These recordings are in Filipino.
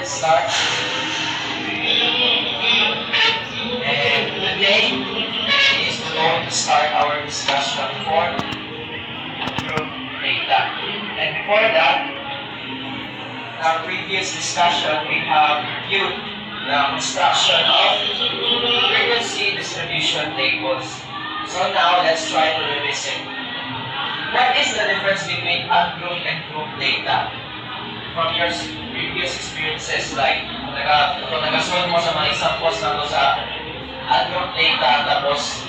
let's start. And today is going to start our discussion for group data. And before that, in our previous discussion, we have reviewed the construction of frequency distribution tables. So now, let's try to revisit. What is the difference between ungrouped and grouped data? From your previous experiences, like kung nag-solve mo sa mga examples na to sa ungrouped data, tapos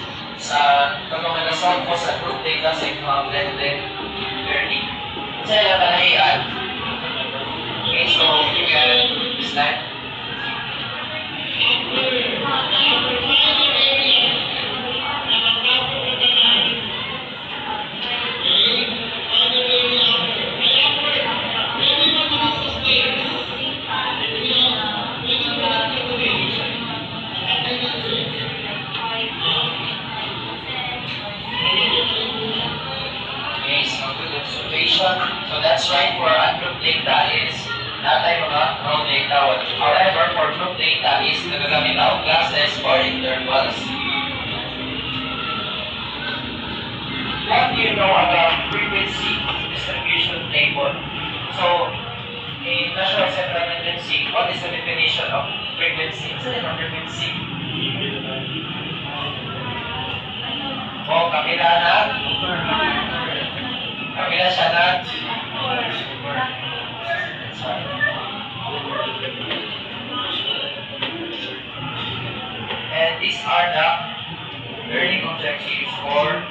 kung nag-solve mo sa grouped data sa mga blended learning. Kasi yung kanahian. Okay, so you can slide. So that's right for ungrouped data is not tayo mga raw data. However, for grouped data is nagagamit ang classes or intervals. What do you know about frequency distribution table? So, in National Central Tendency, what is the definition of frequency? What's the name of frequency? Kabila na? Kabila siya na? And these are the learning objectives for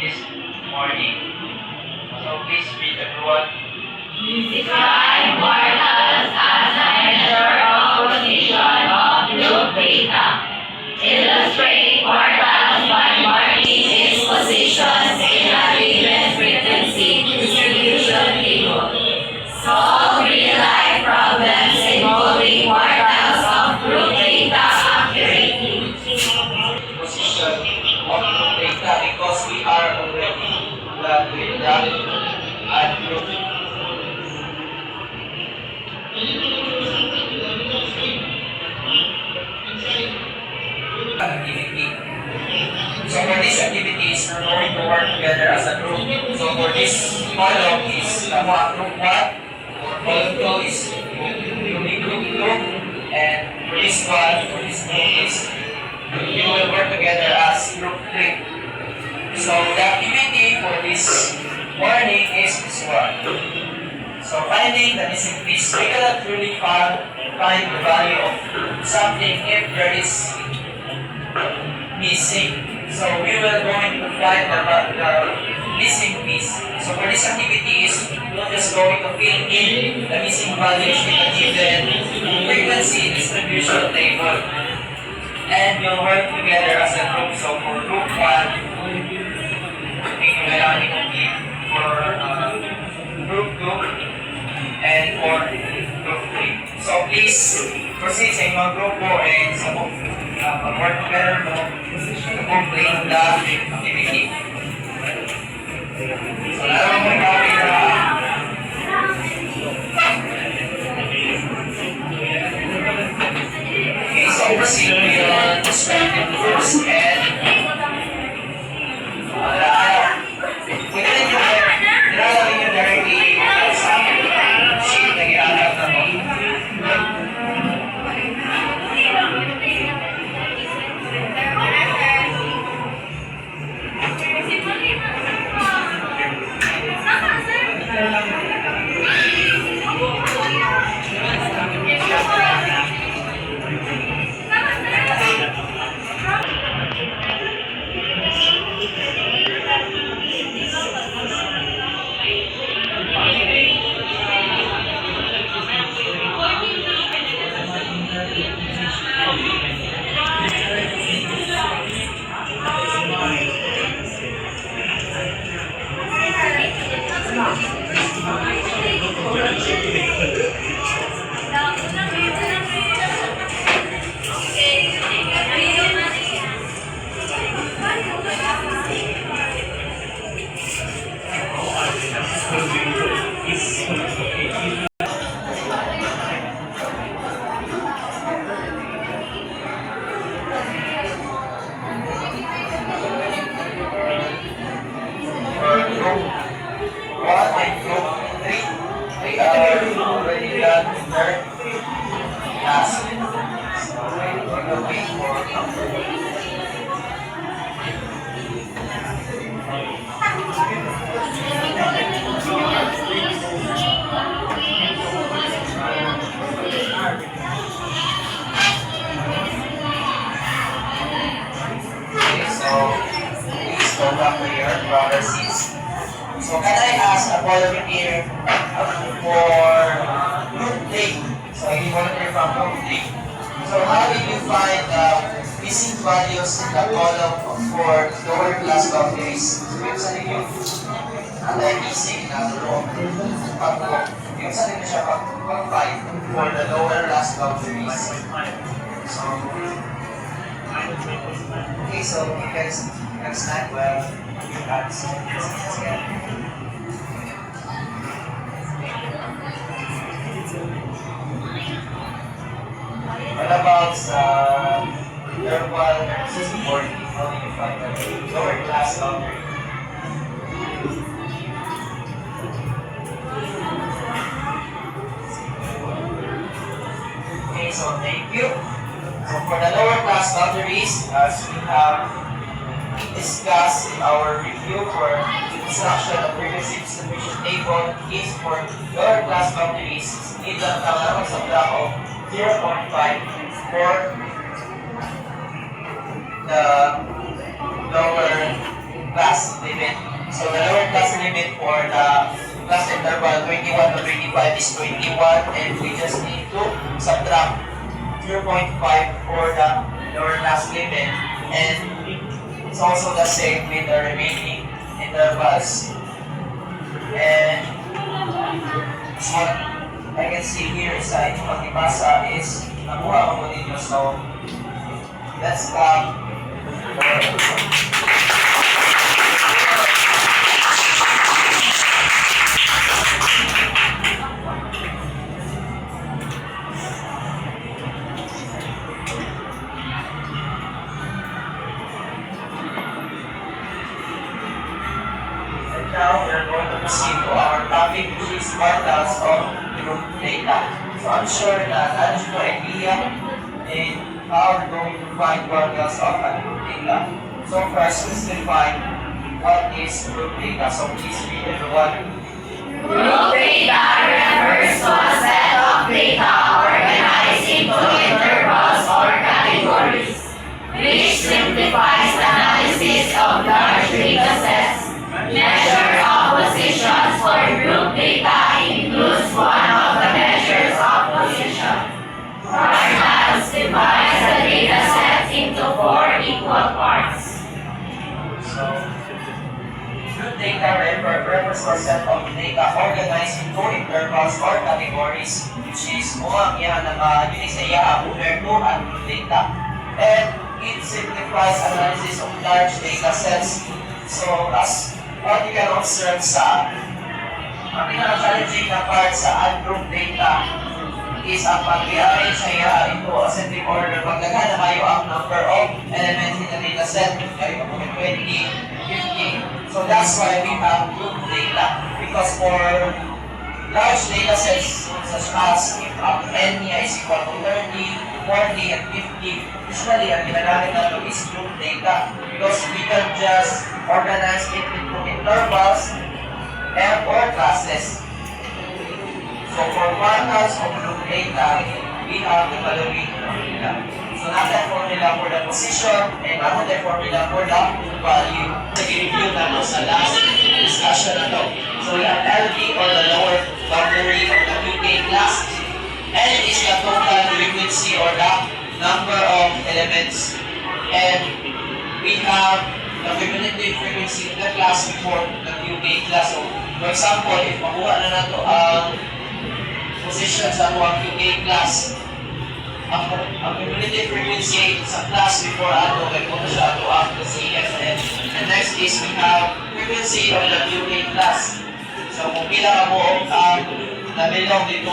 this morning. So please read everyone. Describe quartiles as a measure of position of group data. Illustrate quartiles by marking its positions in a given frequency distribution table. Solve real-life problems involving quartiles of group data accurately. Position of group data because we are already with the group. Activity. So for these activities, we're going to work together as a group. So for this column is group 1, for column 2 is group 2, and for this one, for this group is you will work together as group 3. So the activity for this morning is this one. So finding the missing piece, we cannot really find the value of something if there is missing. So we will going to find the missing piece. So for this activity is we're just going to fill in the missing values in a given frequency distribution table. And we'll work together as a group. So for group 1, kailangan i-complete for group 2 and for group 3. So please proceed sa inyong grupo and sa work together mo to complete the activity. So lalo mo ikaw okay, so proceed with your perspective first and pwede rin yung nilalagay nyo directly sa sheet na ginagawa na mo. we are already done with third class. So we will wait for Okay, so please go back to your proper seats. So can I ask a volunteer for group D? So you volunteer from group D. So how did you find the missing values in the column for lower class boundaries? So yung sa ninyo, ang missing na row, yung sa ninyo siya pag-find for the lower class boundaries. So, okay, so you guys can stand well. You can stand. What about verbal versus supporting? How do you find the lower class boundary? Okay, so thank you. So for the lower class boundaries, as we have discussed in our review for construction of frequency distribution table, is for lower class boundaries, need lang naman sa block of 0.5 for the lower class limit. So the lower class limit for the class interval 21 to 25 is 21, and we just need to subtract 0.5 for the lower class limit, and it's also the same with the remaining intervals. And what I can see here is that yung pagkipasa is nakuha ko ninyo. So let's clap. Now we are going to proceed to our topic, which is quartiles of group data. So I'm sure that that is your idea in how we're going to find quartiles of a group data. So first, let's define what is group data. So please read everyone. Group data refers to a set of data organized into intervals or categories, which simplifies the analysis of large data sets. Measure of positions for group data includes one of the measures of position. Quartiles divides the data set into 4 equal parts. So group data refers to a set of data organized into intervals or categories, which is mga yan na yun sa iya order to and group data. And it simplifies analysis of large data sets. So as what you can observe sa ang pinaka-challenging na part sa ungroup data is ang pag-rearrange sa iya into ascending order. Pagdagan na mayo ang number of elements in the data set, kaya po 20, 50. So that's why we have group data. Because for large data sets such as if n niya is equal to 30, 40, and 50, usually ang ginagamit natin is group data because we can just organize it into intervals and or classes. So for quartiles of group data, we have the following formula. So natin formula for the position and natin formula for the value. Nag-review na sa last discussion na to. So we have LD or the lower boundary of the QK class. N is the total frequency or the number of elements. And we have the cumulative frequency of the class before the QK class. So, for example, if makuha na nato ang position sa mga QK class, ang cumulative frequency sa class before ato, kaya kung siya ato ang CFN. And next is we have frequency of the QK class. So, kung pila mo ang nabilong dito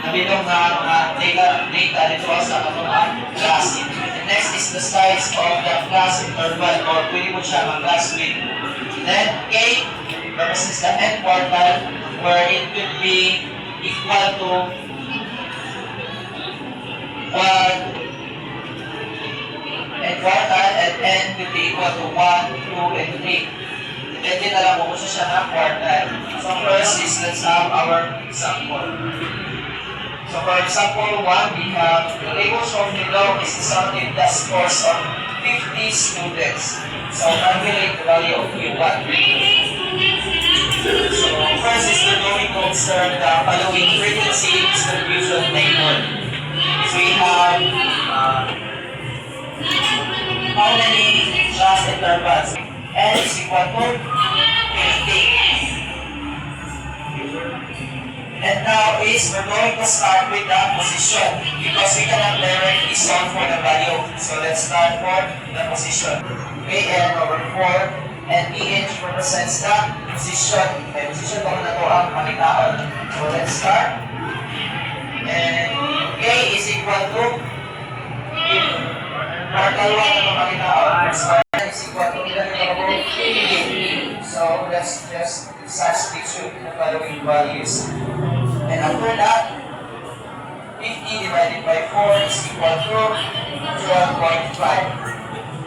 nabilong na data dito sa mga class. And next is the size of the class interval or pwede mo siya mag-class with. Then K represents the n quartile where it could be equal to 1 and quartile, and n could be equal to 1, 2, and 3. Depende na lang kung gusto siya ng quartile. So first is let's have our example. So for example 1, we have the table shown below is the sum of the scores of 50 students. So calculate the value of Q1. So first is we're going to observe the following frequency distribution table. So we have how many class intervals? N is equal to 50. And now is we're going to start with the position because we cannot directly solve for the value. So let's start for the position. An over 4 and EH represents the position. Okay, position ko na ito ang pangitaon. So let's start. And K is equal to quartile 1 na ito pangitaon. So is equal to ilan ito? 50. So let's just substitute the following values. And after that, 50 divided by 4 is equal to 12.5.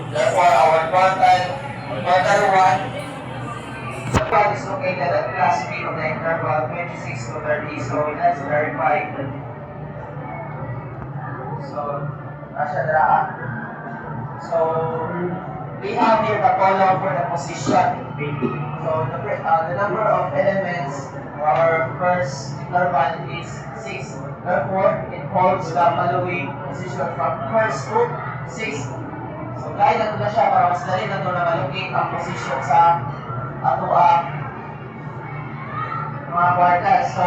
Therefore, our quartile 1 is located at class B of the interval 26 to 30. So let's verify. So, asya draa. So, we have here the column for the position. So, the number of elements for our first interval is 6. Therefore, it holds the following position from first to 6. So, kahit nato na siya para mas dali na ito na malocate ang position sa ato mga quartiles. So,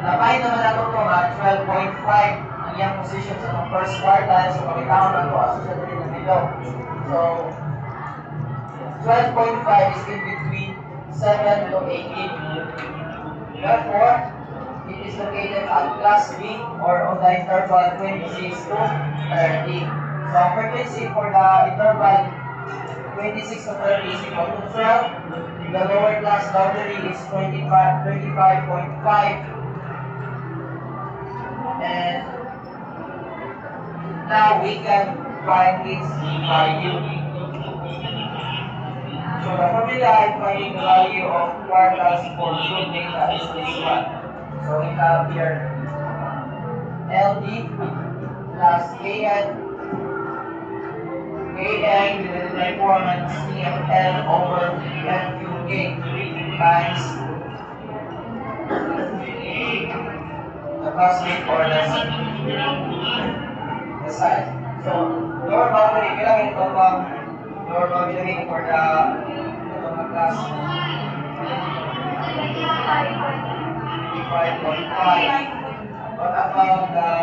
napay naman nato ito nga 12.5 ang iyang position sa mga first quartile. So, pagkitaon na ito aso siya dali na below. So, 12.5 is in between 7 to 18. Therefore, it is located at class B or on the interval 26 to 30. So, frequency for the interval 26 to 30 is equal to 12. The lower class boundary is 25.5. And now we can find its value. So the formula is finding the value of quartiles for good data is this one. So we have here LD plus KN divided by 4 minus TFL over FQK times the cosmic or the size. So lower boundary, kailangan ito bang lower boundary for the class 5.5. What about the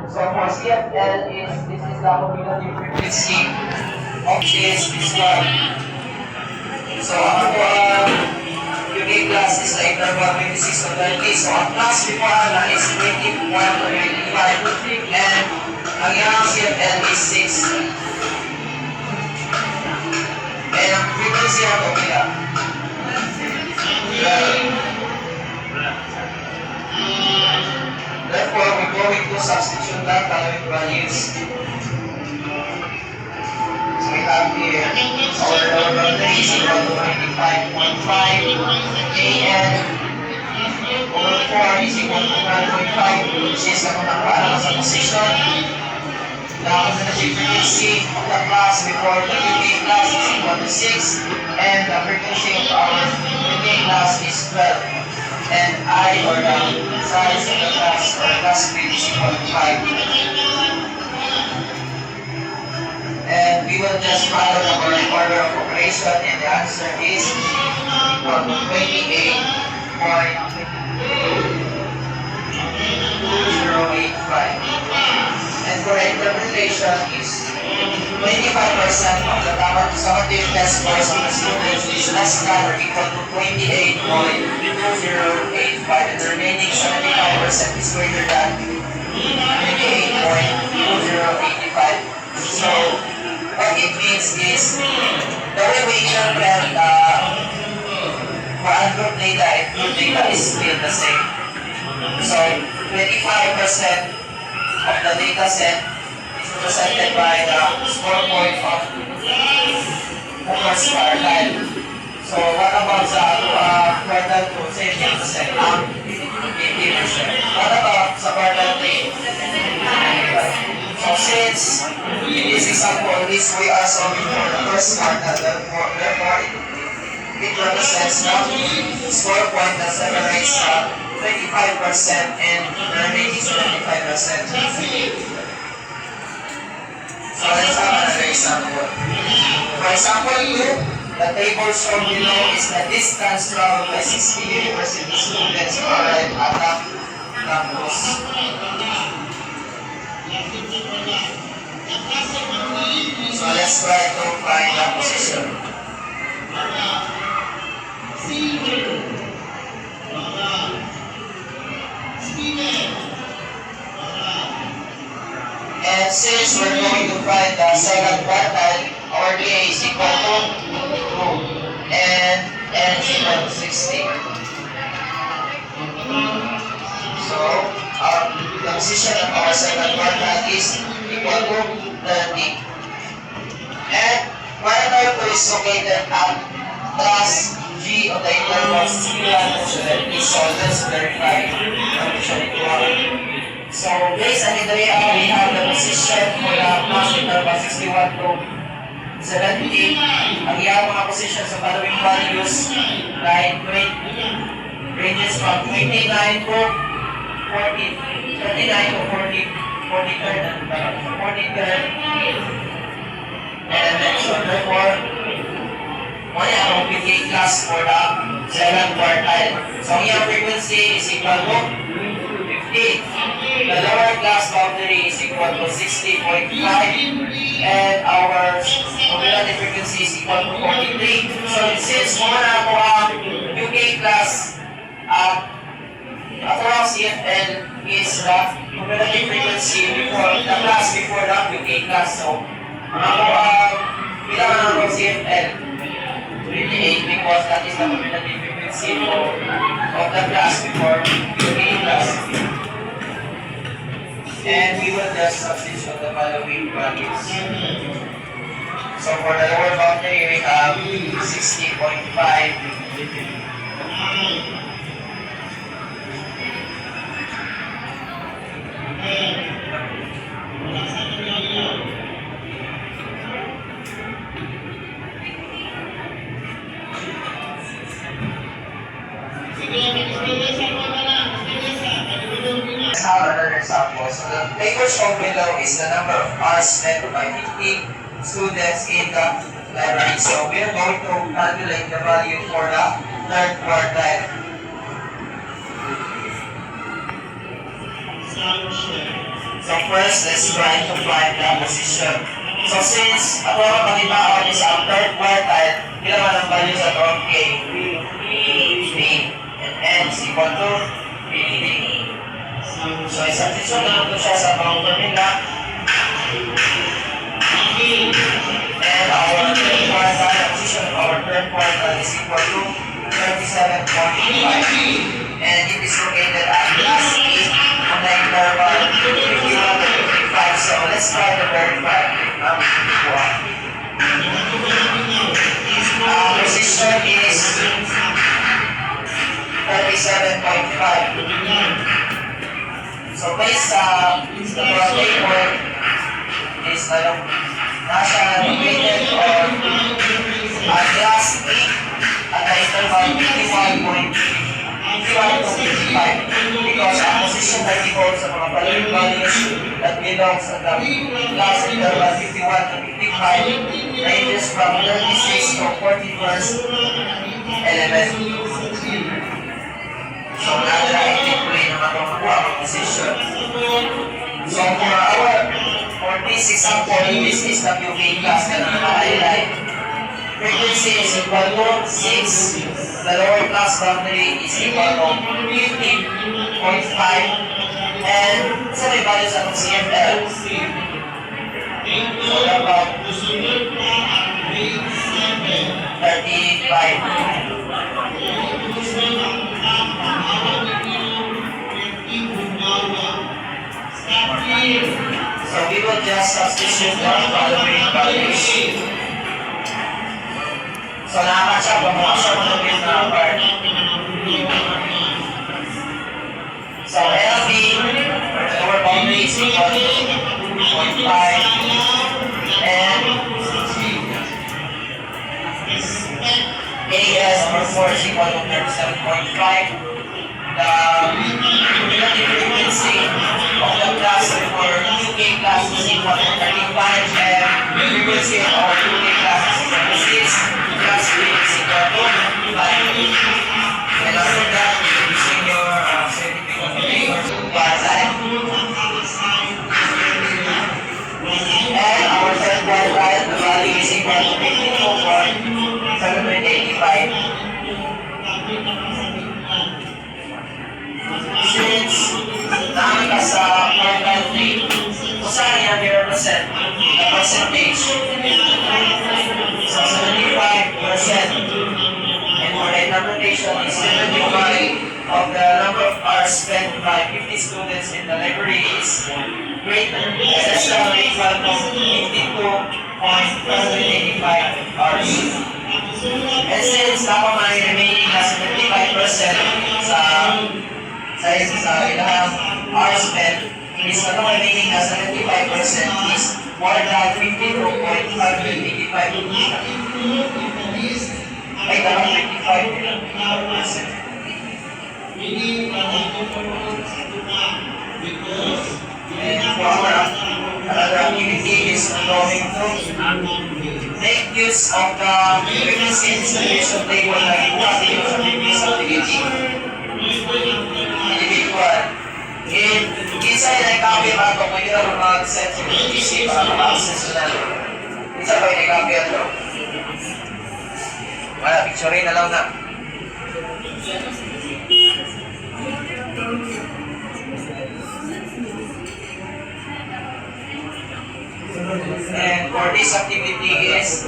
so for CFL this is the cumulative frequency of this one. So ang unique class is the interval 26 to 30. So ang class before na is 21 to 25 and ang yung CFL is 6. And ang frequency ang kumila. Therefore, we're going to substitute that following values. So we have here our lower boundary is equal to 95.5. Kn over 4 is equal to 9.5, which is ang nakuha sa position. Now, the frequency of the class before the UK class is equal to 6, and the frequency of our UK class is 12. And I, or the size of the class, or class grade is equal to 5. And we will just follow the correct order of operation, and the answer is equal to 28.2085. And for interpretation is 25% of the summative test scores of the students is less than or equal to 28.2085, and the remaining 75% is greater than 28.2085. So, what it means is, the way we interpret for ungroup data and group data is still the same. So, 25% of the data set is represented by the score point of the first quartile. So, what about the quartile 2? Say 10%. 80%. What about sa quartile 3? So, since in this example, this we are solving for the first quartile, therefore it represents the score point that separates 25% and the remaining 75%. So let's have another example. For example 2, the table shown below is the distance traveled by 60 university students to arrive at the campus. So let's try to find the position. And since we're going to find the second quartile, our DA is equal to 2 and N is equal to 60. So, the position of our second quartile is equal to 30. And quartile 2 is located at class G of the interval 61 to 70. So, let's verify the position equal. So, based on the way we have the position for the class interval 61 to 70, ang iyang mga position sa following values like ranges from 29 to 40, 39 to 40, 43rd and 43rd element. So, therefore, one ang PTA class for the second quartile. So, ang iyang frequency is equal to 50. The lower class boundary is equal to 60.5 and our cumulative frequency is equal to 43. So since muna ako ang UK class ako ang CFL is the cumulative frequency before the class before the UK class. So ako ang bilang ako CFL 28 because that is the cumulative frequency of the class before UK class. And we will just substitute the following values. So for the lower boundary, we have 60.5. Let's have another example. So the table shown below is the number of hours spent by 50 students in the library. So we are going to calculate the value for the third quartile. So first, let's try to find the position. So since ako ang pagkitaon is ang third quartile, kailangan ang value sa term K, B, and N is equal to B. So isubstitute na ito siya sa mga formula. And our third quartile, the position of our third quartile is equal to 37.5. And it is located at class 8 on the interval 51 to 55. So let's try to verify. Position is 37.5. So based sa table is nasa located on class 8 at the interval 51 to 55 because ang position by default sa mga following values that belongs at the class interval 51 to 55 ranges from 36 to 41st element. So na-identify naman itong makuha ang position. So for this example, this is the UK class na naka-highlight. Frequency is equal to 6. The lower class boundary is equal to 15.5. And sa may value sa itong CFL, So dapat 35. So we will just substitute the following values. So naman siya, bumawa siya malapit na part. So LB, the lower boundary is equal to 2.5 and AS over 4 is equal to 37.5. The relative frequency of the class for 2K class is equal to 35 and frequency of our 2K class is equal to 6 plus 3 is equal to 5. And after that, using your certificate of time. And our third quadrant, the value is equal to 52.785. Since namin ka sa quadrant 3, kung saan yan i-represent the percentage. So 75%. And for the interpretation is 75 of the number of hours spent by 50 students in the library is greater less than or equal to 52.185 hours. And since napaman remaining na 75% sa ilang hours spent is na remaining na 75% is more than 52.585. Ay, dapat 55%. And another activity is going to make use of the frequency distribution table na ginawa sa previous activity. Individual. Inside ay copy ba ito, pwede na mag-set sa PC para mag-access na. Isa ba yung copy ito? Wala, picture na lang na. And for this activity is,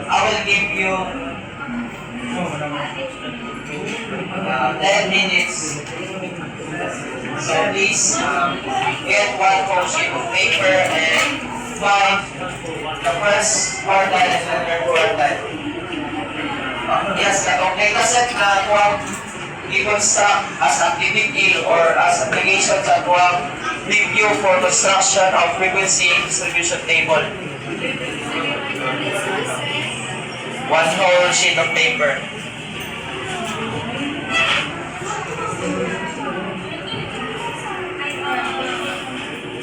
I will give you 10 minutes. So please get one whole sheet of paper and find the first quartile and the third quartile. Yes, okay, kasi na tuwang i-construct as activity or as application sa tuwang review for construction of frequency distribution table. One whole sheet of paper.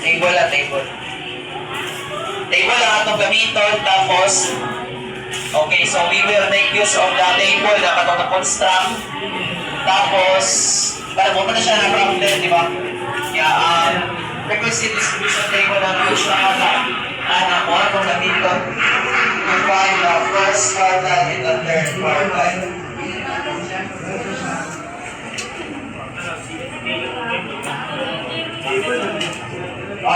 Table na table. Table lang itong gamiton, tapos okay, so we will make use of the table na katong na-construct. Tapos, mo na siya na problem, di ba? Yeah, frequency distribution table na use na kata mo itong gamiton to find the first quartile and the third quartile.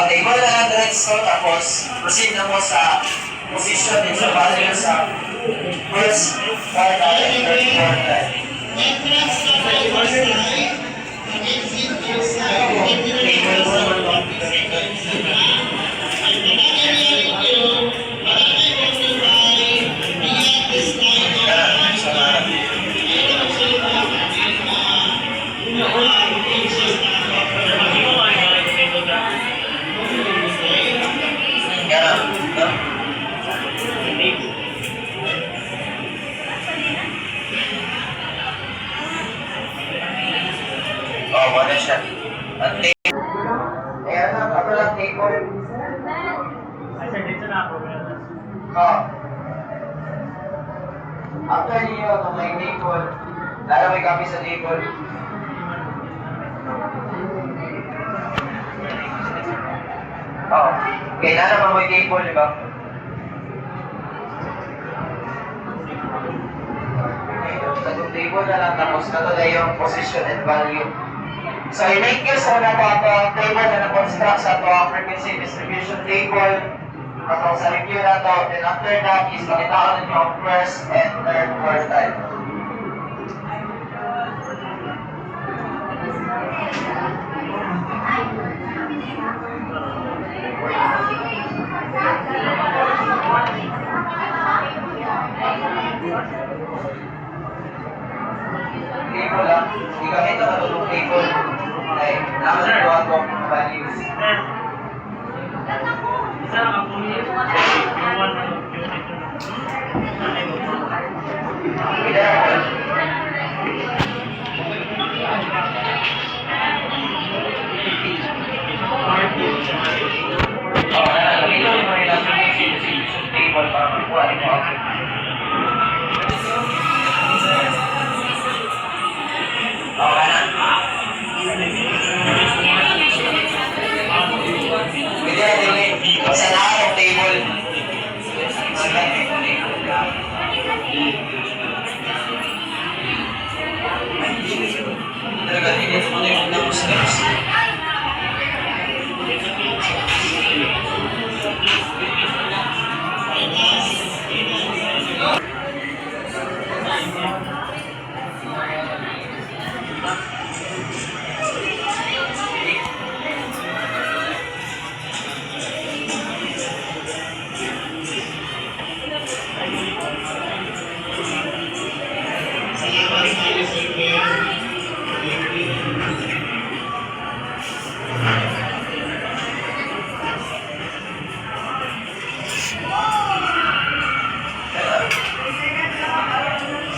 Table na lang diretso, tapos proceed na mo sa position din sa value sa first quartile and third quartile. Wala siya. Ang table. Ayan na, ako lang table. Ay, sir, dito na ako. After niyo, kung may table, lalo may copy sa table. Kailan naman may table, di ba? Sa table na lang, tapos na na yung position and value. So, in-make use mo na ito table na na-construct sa ito ang frequency distribution table. Kapag sa review na to, then after that is makita ninyo ang first and third quartile. Table lang. Hindi kami ito matulong table. Like, nakasaluhan ko ang values. Isa lang ang kunin. Yung one na Be careful. Gamitin mo rin ang table para makuha rin mo ang okay na. Pwede na din sa lahat ng table. Talaga, hindi mo na yung tapos steps.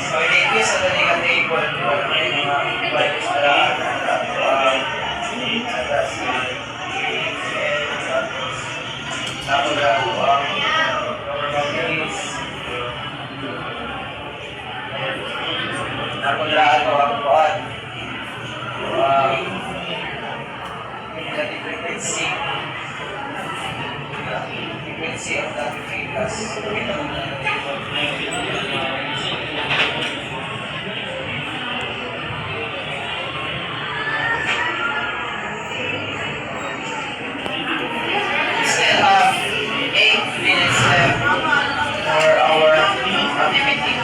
So, in-increase sa tanig ang table, may mga values na nakuha ko ang lower boundaries. Nakuha ko ang kuhan. Negative frequency. Frequency of the frequency. Kita mo na ang table. Still have 8 minutes left for our activity.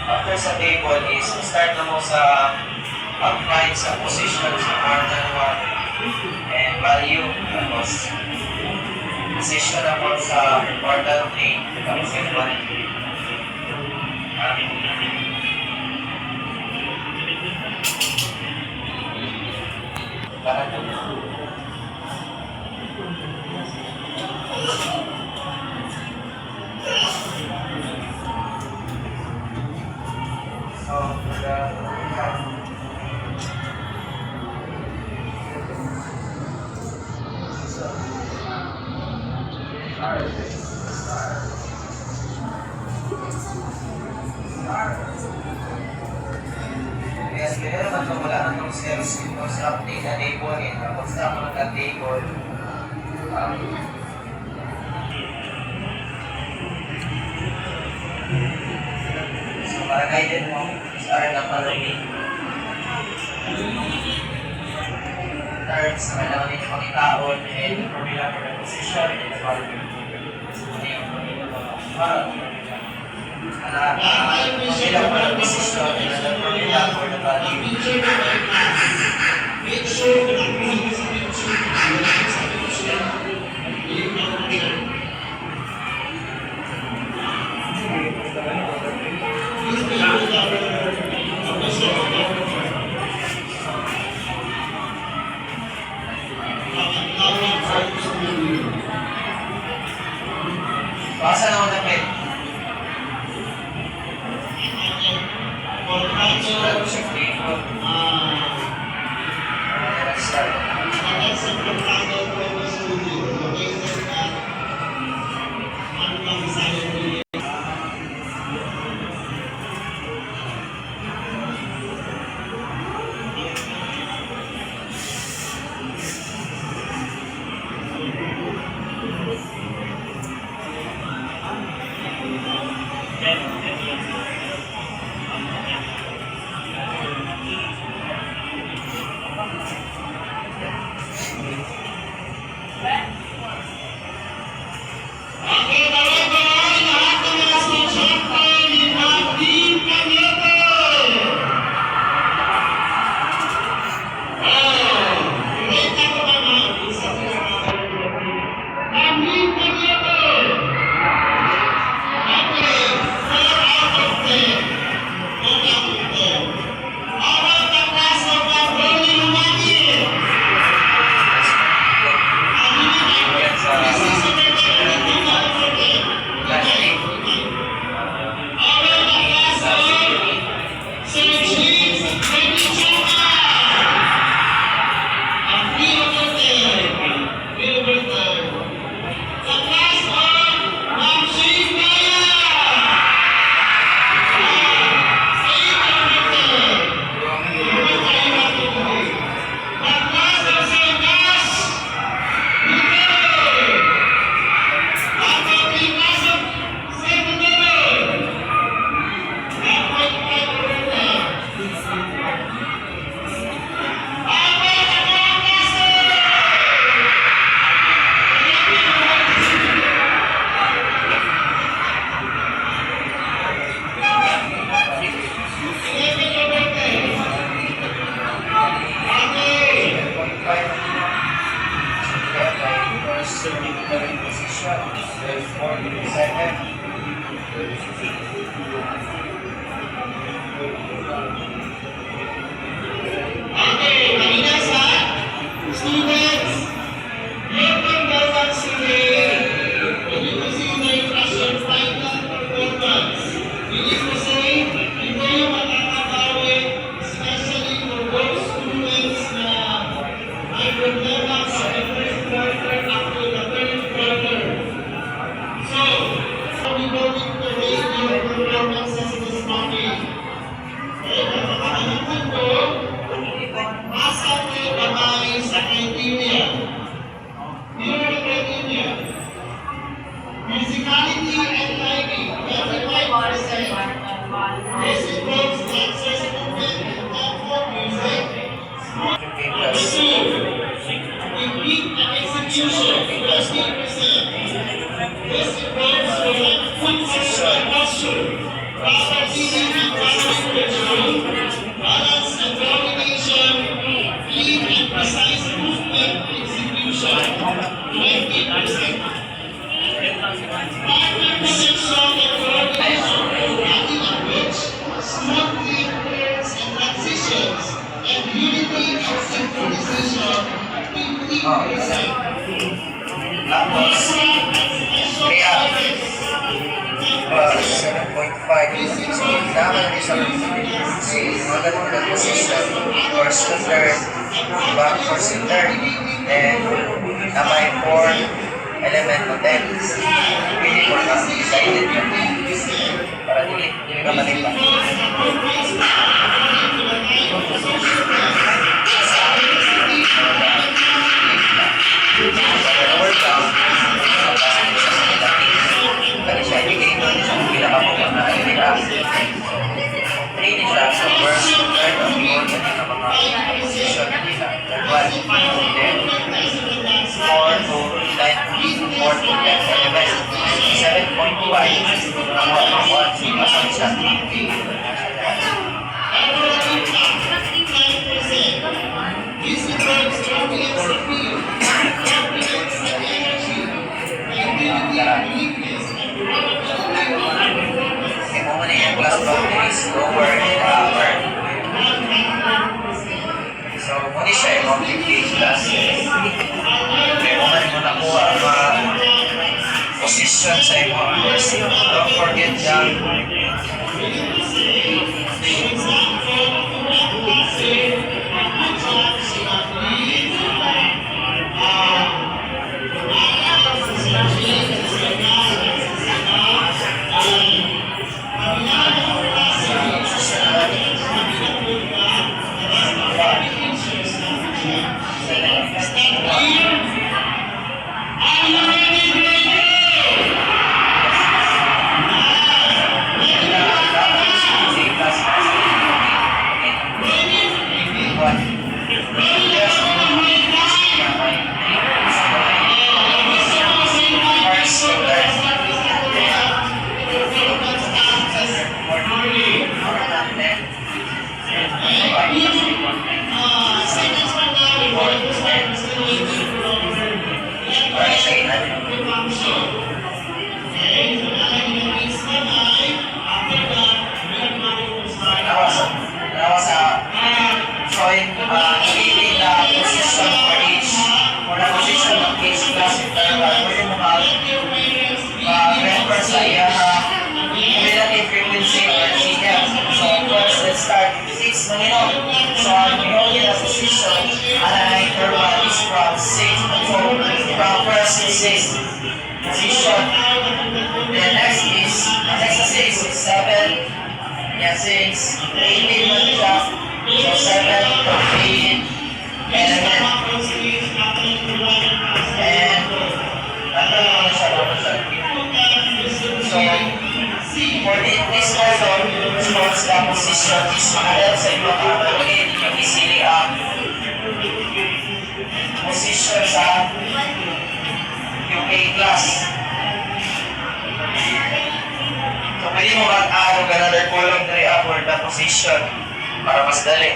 After sa table is start na mo sa pag-find sa position sa quarter 1 and value. Tapos position na mo sa quarter 3 tapos yung 1. Para ito. Yes, kaya naman kung wala nang itong steps, constructing na table, construct mo ng table, para guided mo is are the following terms na kailangan ninyo makitaon and formula for the position and the following. Formula for the position and the formula for the value. Basa naman na pen. Let's start. Tapos, kaya 7.5. So, kailangan natin sa magandang na position for standard, back for standard, and namay for element of 10. Pili for guided ka. Para dili ka malita. Kali siya ibigay doon sa pinakapagpapahal nila. So, first, third, ang order ng mga position nila. Third one, then, 4 to 10, 4 to 10, 7.5, ang one, masang isa. Okay, kung muna yung class boundaries, lower and upper. So, muna siya yung multi-page class. Okay, kung muna mo nakuha ang mga position sa imong course. Don't forget that. Position. The next is 6 is 7. Yeah, 6. 18 man siya. So 7, 8, 11. And ano naman siya. So for this method, response the position is makahelp sa inyo ma-allocate yung easily ang position sa UK class. So, pwede mo mag-add another column na rin the position para mas dali.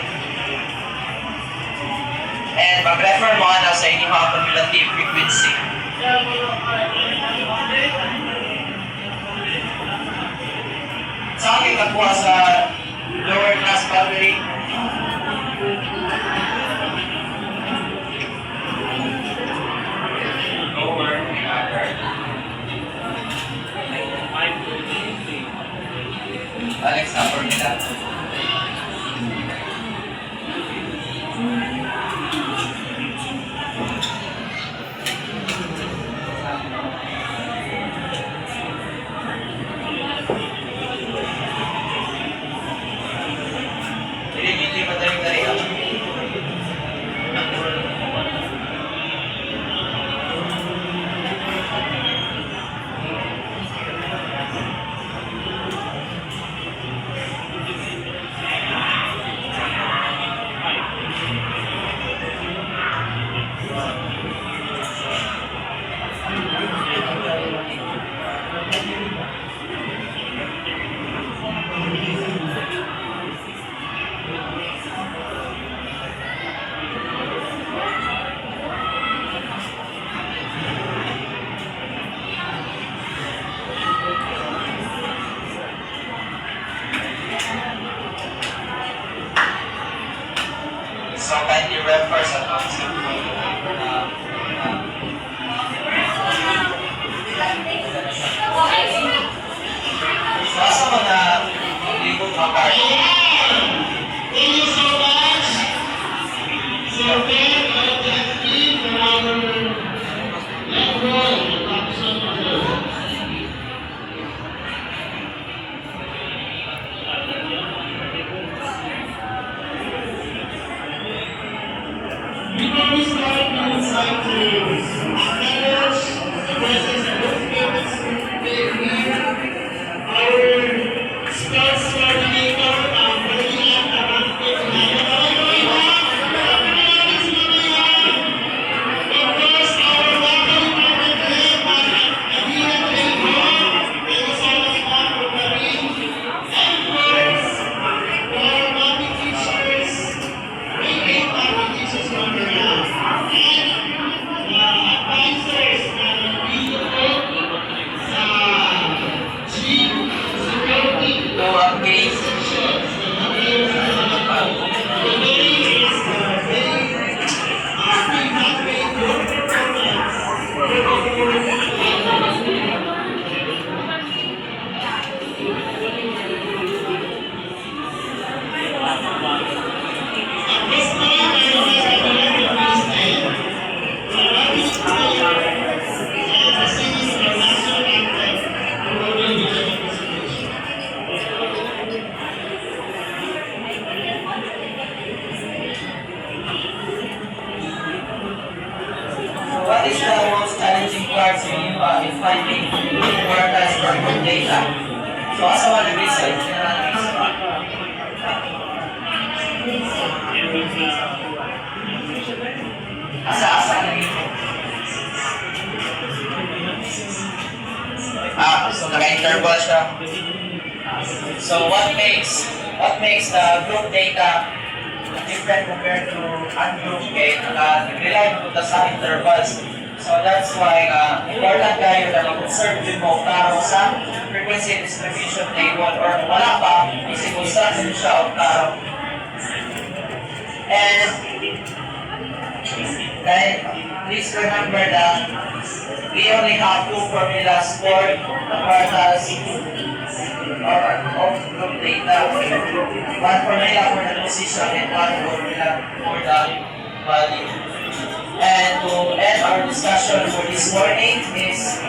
And mag-refer mo na sa inyong mga cumulative frequency. Sa akin nakuha sa lower class boundary. Alex, na formula. Hindi madali-dali ako. So kindly refer sa concept mo. Nasa mo na libog na card. Our sports coordinator, finding quartiles for good data. So, asa wala research, asa lagi. So naka-interval siya. So what makes the group data different compared to ungroup kay nag-rely mo sa intervals. So that's why important kayo na mag-observe din mo klaro sa frequency distribution table or wala pa, isi-construct din siya o klaro. And then please remember that we only have two formulas for the quartiles of group data. One formula for the position and one formula for the value. And to end our discussion for this morning is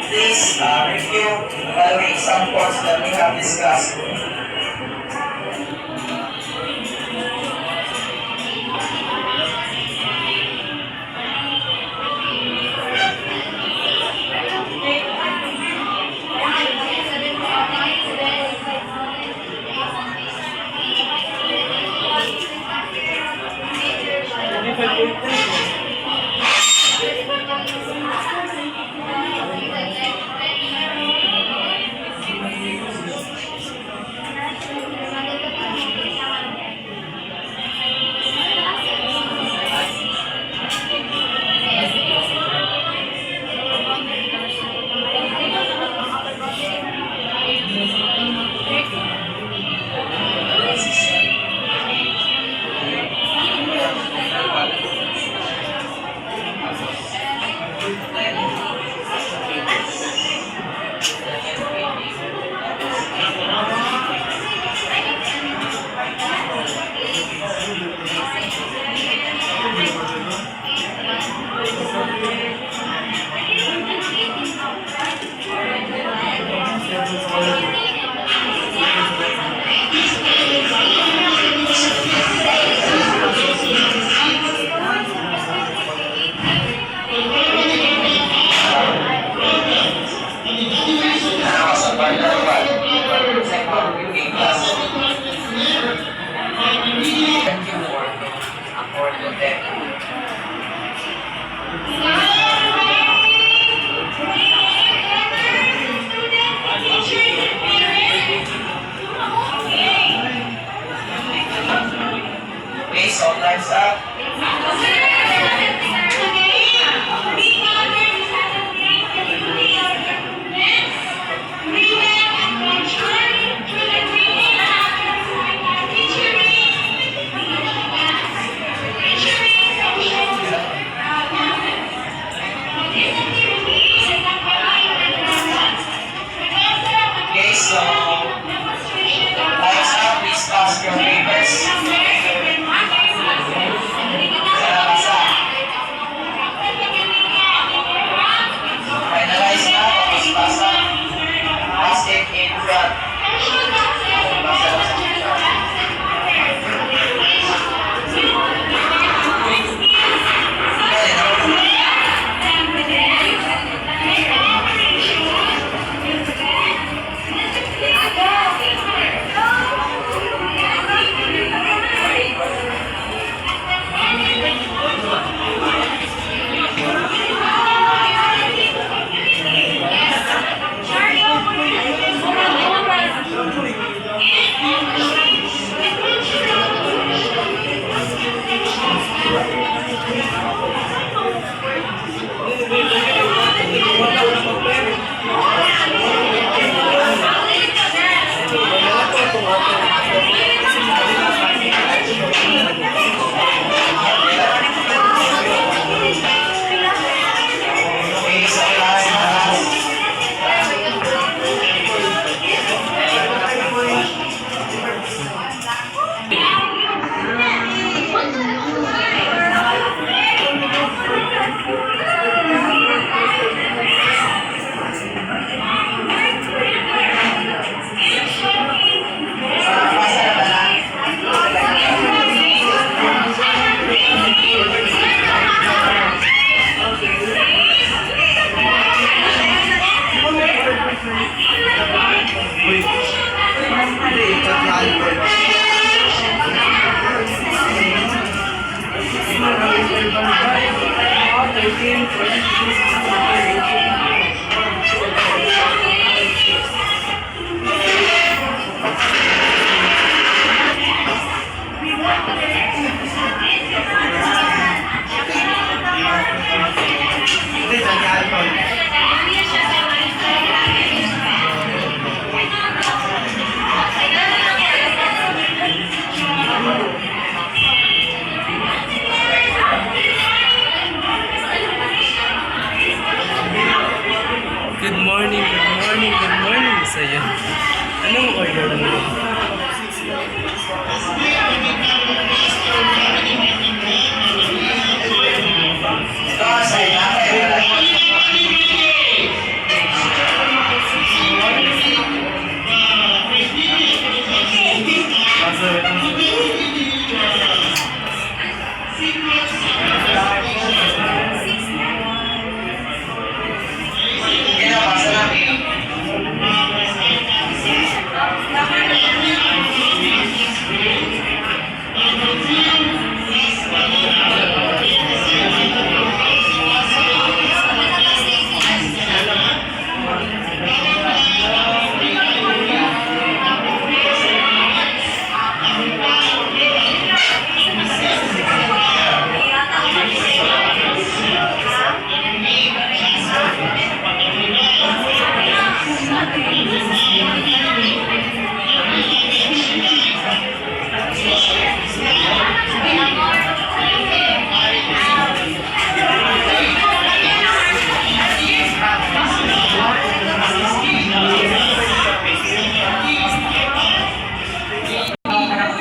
please review the following examples that we have discussed. Okay, so time's up.